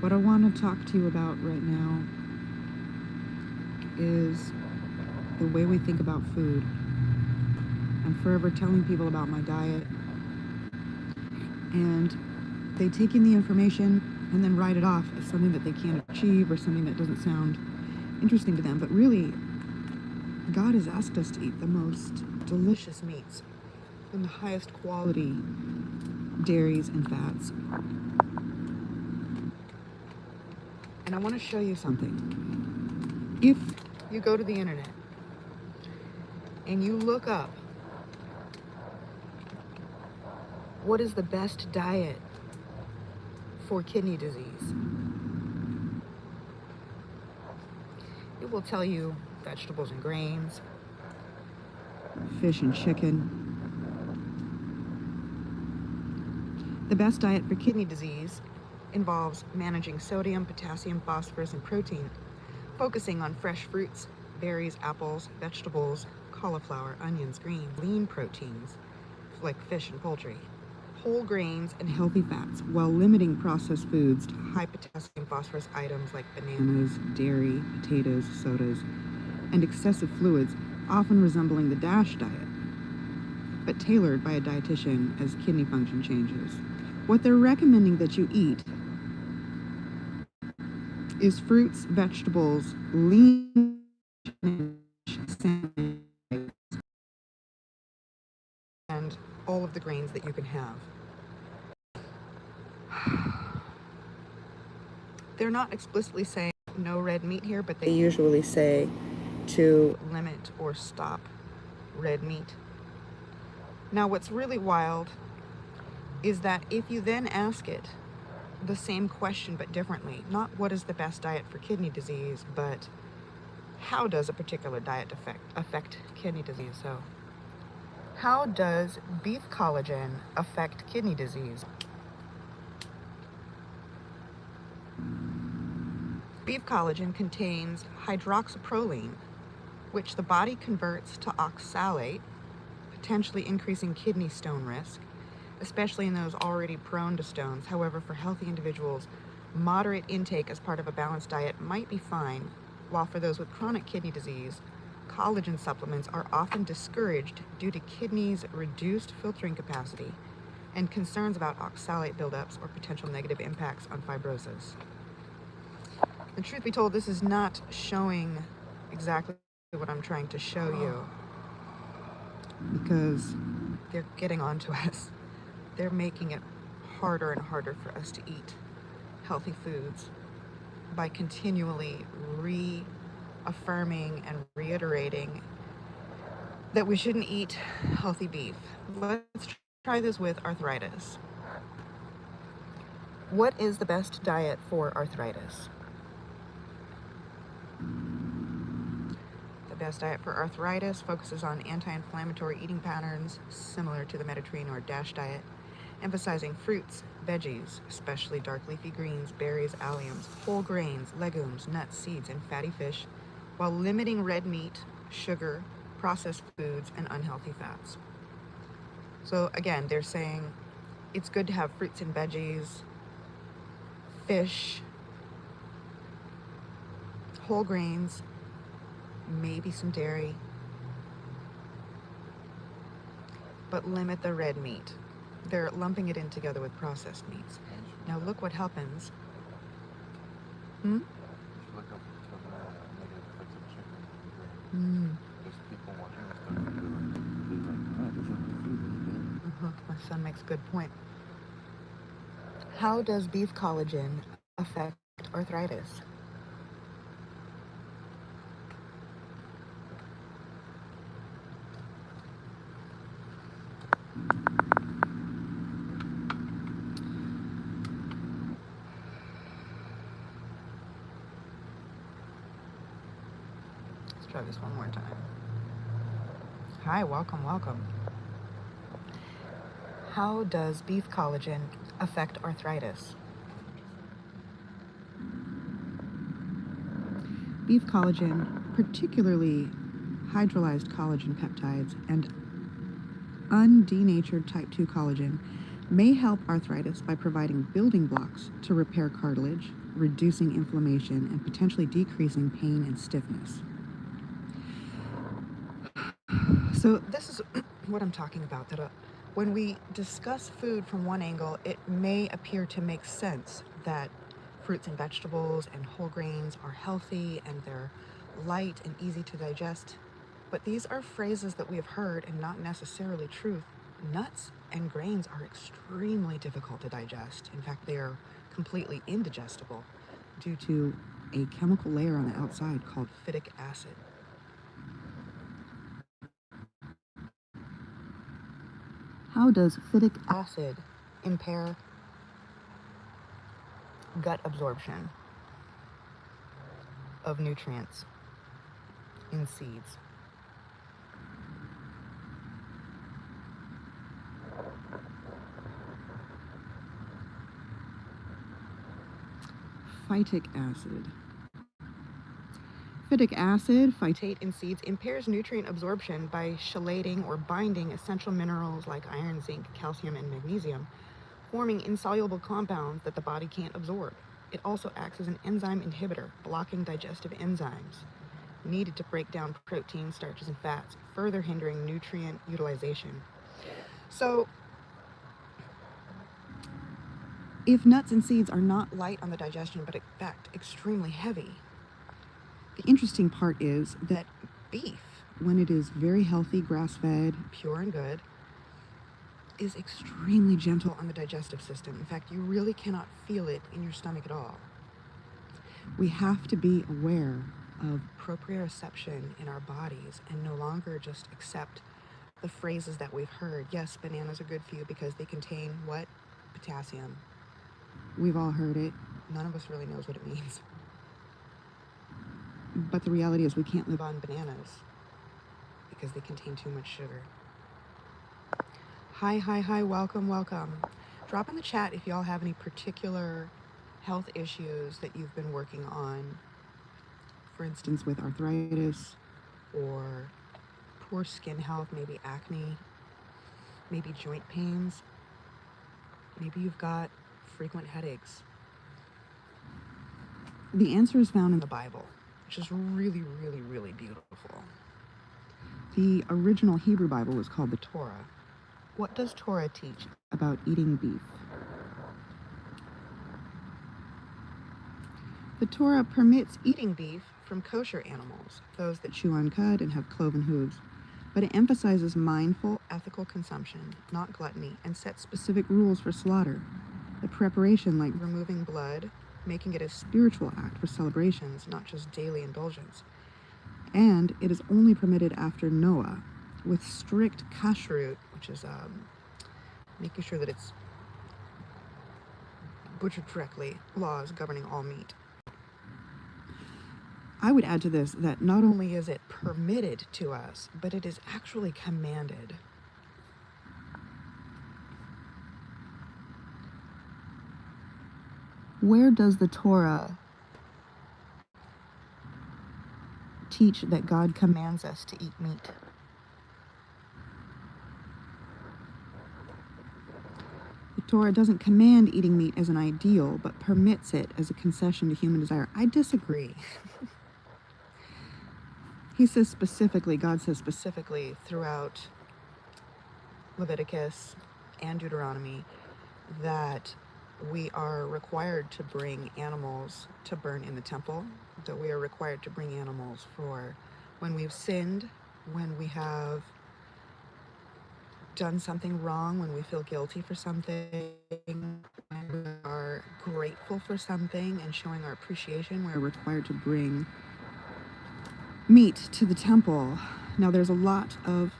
What I want to talk to you about right now is the way we think about food. I'm forever telling people about my diet, and they take in the information and then write it off as something that they can't achieve or something that doesn't sound interesting to them. But really, God has asked us to eat the most delicious meats and the highest quality dairies and fats. And I want to show you something. If you go to the internet and you look up what is the best diet for kidney disease, it will tell you vegetables and grains, fish and chicken. The best diet for kidney disease involves managing sodium, potassium, phosphorus, and protein, focusing on fresh fruits, berries, apples, vegetables, cauliflower, onions, greens, lean proteins like fish and poultry, whole grains, and healthy fats, while limiting processed foods to high potassium phosphorus items like bananas, dairy, potatoes, sodas, and excessive fluids, often resembling the DASH diet, but tailored by a dietitian as kidney function changes. What they're recommending that you eat is fruits, vegetables, lean, and all of the grains that you can have. They're not explicitly saying no red meat here, but they usually say to limit or stop red meat. Now, what's really wild is that if you then ask it the same question but differently, not what is the best diet for kidney disease, but how does a particular diet affect kidney disease? So, how does beef collagen affect kidney disease? Beef collagen contains hydroxyproline, which the body converts to oxalate, potentially increasing kidney stone risk, especially in those already prone to stones. However, for healthy individuals, moderate intake as part of a balanced diet might be fine, while for those with chronic kidney disease, collagen supplements are often discouraged due to kidneys' reduced filtering capacity and concerns about oxalate buildups or potential negative impacts on fibrosis. And truth be told, this is not showing exactly what I'm trying to show you, because they're getting onto us. They're making it harder and harder for us to eat healthy foods by continually reaffirming and reiterating that we shouldn't eat healthy beef. Let's try this with arthritis. What is the best diet for arthritis? The best diet for arthritis focuses on anti-inflammatory eating patterns similar to the Mediterranean or DASH diet, emphasizing fruits, veggies, especially dark leafy greens, berries, alliums, whole grains, legumes, nuts, seeds, and fatty fish, while limiting red meat, sugar, processed foods, and unhealthy fats. So again, they're saying it's good to have fruits and veggies, fish, whole grains, maybe some dairy, but limit the red meat. They're lumping it in together with processed meats. Now look what happens. Look up negative effects of chicken and grains. There's people watching this stuff and they're like, this is food. My son makes a good point. How does beef collagen affect arthritis? Let's try this one more time. Hi, welcome. How does beef collagen affect arthritis? Beef collagen, particularly hydrolyzed collagen peptides and undenatured type 2 collagen, may help arthritis by providing building blocks to repair cartilage, reducing inflammation, and potentially decreasing pain and stiffness. So this is what I'm talking about, that when we discuss food from one angle, it may appear to make sense that fruits and vegetables and whole grains are healthy and they're light and easy to digest. But these are phrases that we have heard and not necessarily truth. Nuts and grains are extremely difficult to digest. In fact, they are completely indigestible due to a chemical layer on the outside called phytic acid. How does phytic acid impair gut absorption of nutrients in seeds? Phytic acid. Phytic acid, phytate in seeds, impairs nutrient absorption by chelating or binding essential minerals like iron, zinc, calcium, and magnesium, forming insoluble compounds that the body can't absorb. It also acts as an enzyme inhibitor, blocking digestive enzymes needed to break down proteins, starches, and fats, further hindering nutrient utilization. So, if nuts and seeds are not light on the digestion, but in fact extremely heavy, the interesting part is that beef, when it is very healthy, grass-fed, pure and good, is extremely gentle on the digestive system. In fact, you really cannot feel it in your stomach at all. We have to be aware of proprioception in our bodies and no longer just accept the phrases that we've heard. Yes, bananas are good for you because they contain what? Potassium. We've all heard it. None of us really knows what it means. But the reality is we can't live on bananas because they contain too much sugar. Hi, welcome. Drop in the chat if y'all have any particular health issues that you've been working on. For instance, with arthritis or poor skin health, maybe acne, maybe joint pains. Maybe you've got frequent headaches. The answer is found in the Bible, which is really, really, really beautiful. The original Hebrew Bible was called the Torah. What does Torah teach about eating beef? The Torah permits eating beef from kosher animals, those that chew on cud and have cloven hooves, but it emphasizes mindful, ethical consumption, not gluttony, and sets specific rules for slaughter. The preparation, like removing blood, making it a spiritual act for celebrations, not just daily indulgence. And it is only permitted after Noah, with strict kashrut, which is making sure that it's butchered correctly, laws governing all meat. I would add to this that not only is it permitted to us, but it is actually commanded. Where does the Torah teach that God commands us to eat meat? The Torah doesn't command eating meat as an ideal, but permits it as a concession to human desire. I disagree. He says specifically, God says specifically throughout Leviticus and Deuteronomy that we are required to bring animals to burn in the temple, that we are required to bring animals for when we've sinned, when we have done something wrong, when we feel guilty for something, when we are grateful for something and showing our appreciation, we're required to bring meat to the temple. Now, there's a lot of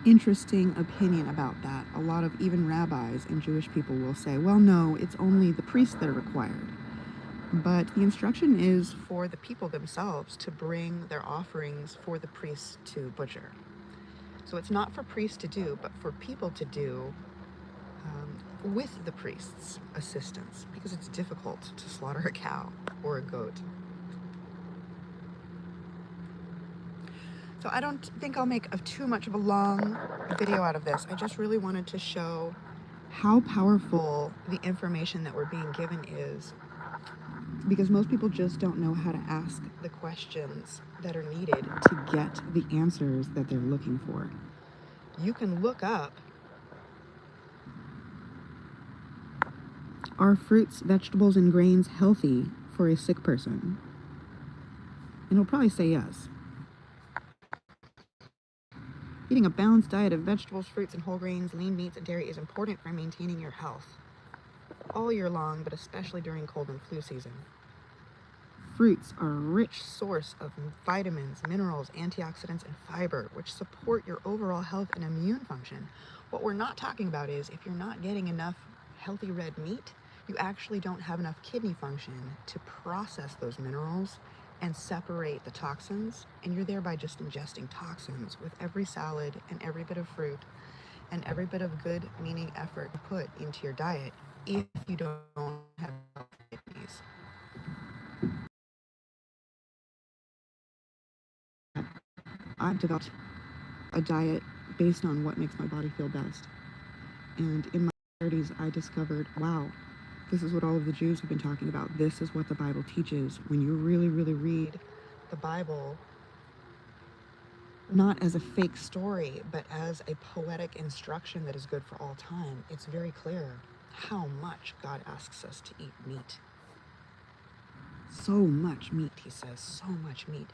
interesting opinion about that. A lot of even rabbis and Jewish people will say, well, no, it's only the priests that are required. But the instruction is for the people themselves to bring their offerings for the priests to butcher. So it's not for priests to do, but for people to do with the priest's assistance, because it's difficult to slaughter a cow or a goat. So I don't think I'll make too much of a long video out of this. I just really wanted to show how powerful the information that we're being given is, because most people just don't know how to ask the questions that are needed to get the answers that they're looking for. You can look up, are fruits, vegetables, and grains healthy for a sick person? And it'll probably say yes. Eating a balanced diet of vegetables, fruits, and whole grains, lean meats, and dairy is important for maintaining your health all year long, but especially during cold and flu season. Fruits are a rich source of vitamins, minerals, antioxidants, and fiber, which support your overall health and immune function. What we're not talking about is if you're not getting enough healthy red meat, you actually don't have enough kidney function to process those minerals and separate the toxins, and you're thereby just ingesting toxins with every salad and every bit of fruit and every bit of good meaning effort you put into your diet if you don't have kidneys. I've developed a diet based on what makes my body feel best. And in my 30s, I discovered, wow, this is what all of the Jews have been talking about. This is what the Bible teaches. When you really, really read the Bible, not as a fake story, but as a poetic instruction that is good for all time, it's very clear how much God asks us to eat meat. So much meat, he says, so much meat.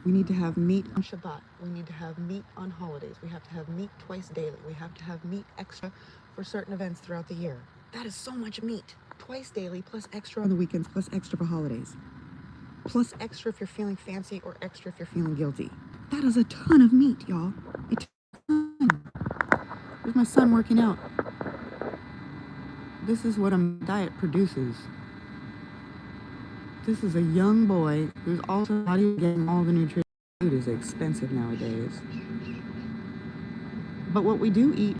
We need to have meat on Shabbat. We need to have meat on holidays. We have to have meat twice daily. We have to have meat extra for certain events throughout the year. That is so much meat. Twice daily, plus extra on the weekends, plus extra for holidays. Plus extra if you're feeling fancy or extra if you're feeling guilty. That is a ton of meat, y'all. A ton. There's my son working out. This is what a diet produces. This is a young boy who's also not even getting all the nutrition. Food is expensive nowadays. But what we do eat,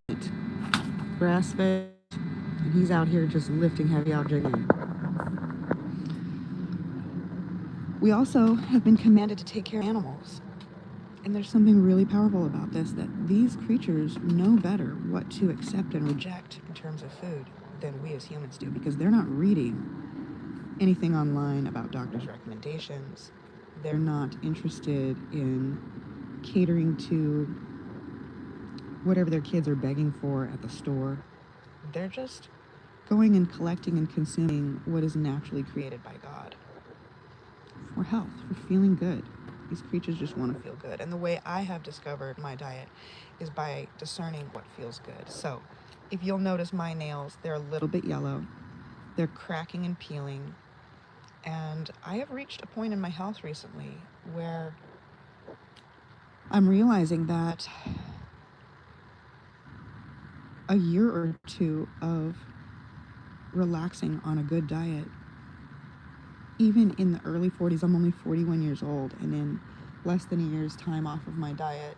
grass-fed, and he's out here just lifting heavy objects. We also have been commanded to take care of animals. And there's something really powerful about this, that these creatures know better what to accept and reject in terms of food than we as humans do, because they're not reading anything online about doctors' recommendations. They're not interested in catering to whatever their kids are begging for at the store. They're just going and collecting and consuming what is naturally created by God for health, for feeling good. These creatures just want to feel good. And the way I have discovered my diet is by discerning what feels good. So if you'll notice my nails, they're a little bit yellow. They're cracking and peeling. And I have reached a point in my health recently where I'm realizing that a year or two of relaxing on a good diet, even in the early 40s, I'm only 41 years old, and in less than a year's time off of my diet,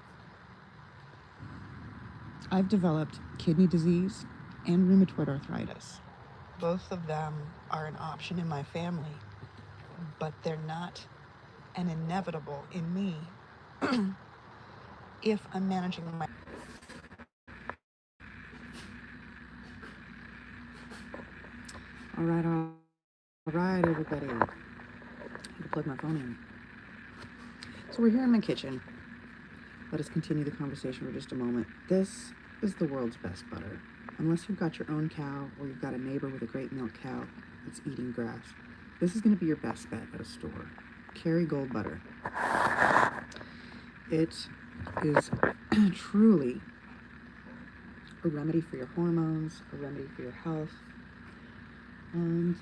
I've developed kidney disease and rheumatoid arthritis. Both of them are an option in my family, but they're not an inevitable in me if I'm managing my... All right, everybody. I had to plug my phone in. So we're here in my kitchen. Let us continue the conversation for just a moment. This is the world's best butter. Unless you've got your own cow or you've got a neighbor with a great milk cow that's eating grass, this is going to be your best bet at a store. Kerrygold butter. It is truly a remedy for your hormones, a remedy for your health, and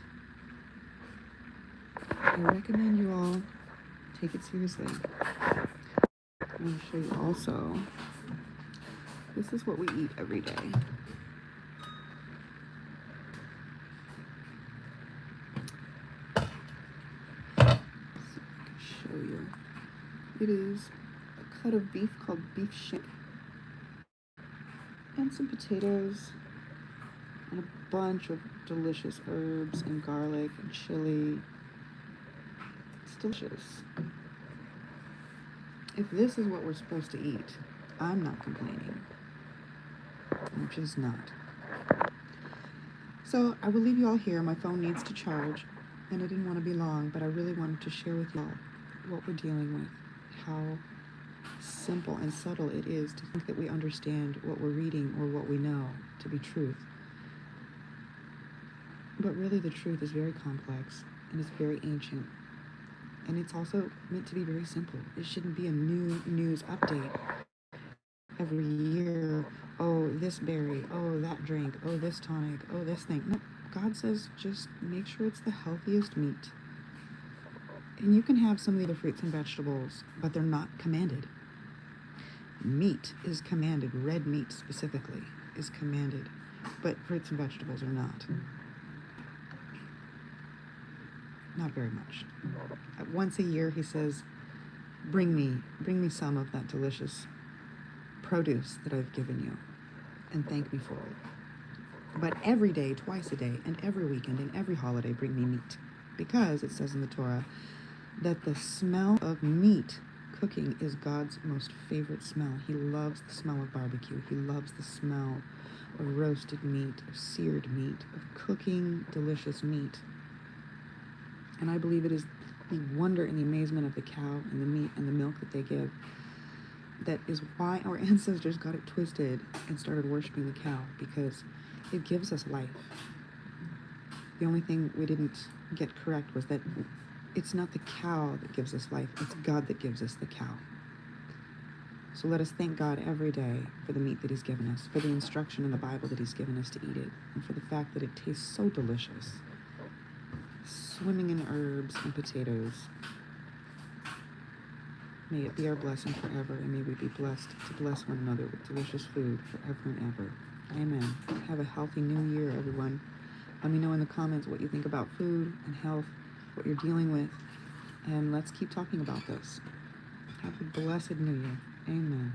I recommend you all take it seriously. I'm going to show you also, this is what we eat every day. Show you. It is a cut of beef called beef shank, and some potatoes, and a bunch of delicious herbs and garlic and chili. It's delicious. If this is what we're supposed to eat, I'm not complaining. I'm just not. So I will leave you all here. My phone needs to charge, and I didn't want to be long, but I really wanted to share with y'all what we're dealing with, how simple and subtle it is to think that we understand what we're reading or what we know to be truth. But really the truth is very complex, and it's very ancient, and it's also meant to be very simple. It shouldn't be a new news update every year. Oh, this berry, oh, that drink, oh, this tonic, oh, this thing. No, God says just make sure it's the healthiest meat. And you can have some of the other fruits and vegetables, but they're not commanded. Meat is commanded, red meat specifically is commanded, but fruits and vegetables are not. Not very much. Once a year he says, bring me some of that delicious produce that I've given you, and thank me for it. But every day, twice a day, and every weekend, and every holiday, bring me meat. Because it says in the Torah that the smell of meat cooking is God's most favorite smell. He loves the smell of barbecue. He loves the smell of roasted meat, of seared meat, of cooking delicious meat. And I believe it is the wonder and the amazement of the cow and the meat and the milk that they give that is why our ancestors got it twisted and started worshiping the cow, because it gives us life. The only thing we didn't get correct was that it's not the cow that gives us life, it's God that gives us the cow. So let us thank God every day for the meat that he's given us, for the instruction in the Bible that he's given us to eat it, and for the fact that it tastes so delicious, swimming in herbs and potatoes. May it be our blessing forever, and may we be blessed to bless one another with delicious food forever and ever. Amen. Have a healthy new year, everyone. Let me know in the comments what you think about food and health, what you're dealing with, and let's keep talking about this. Have a blessed new year. Amen.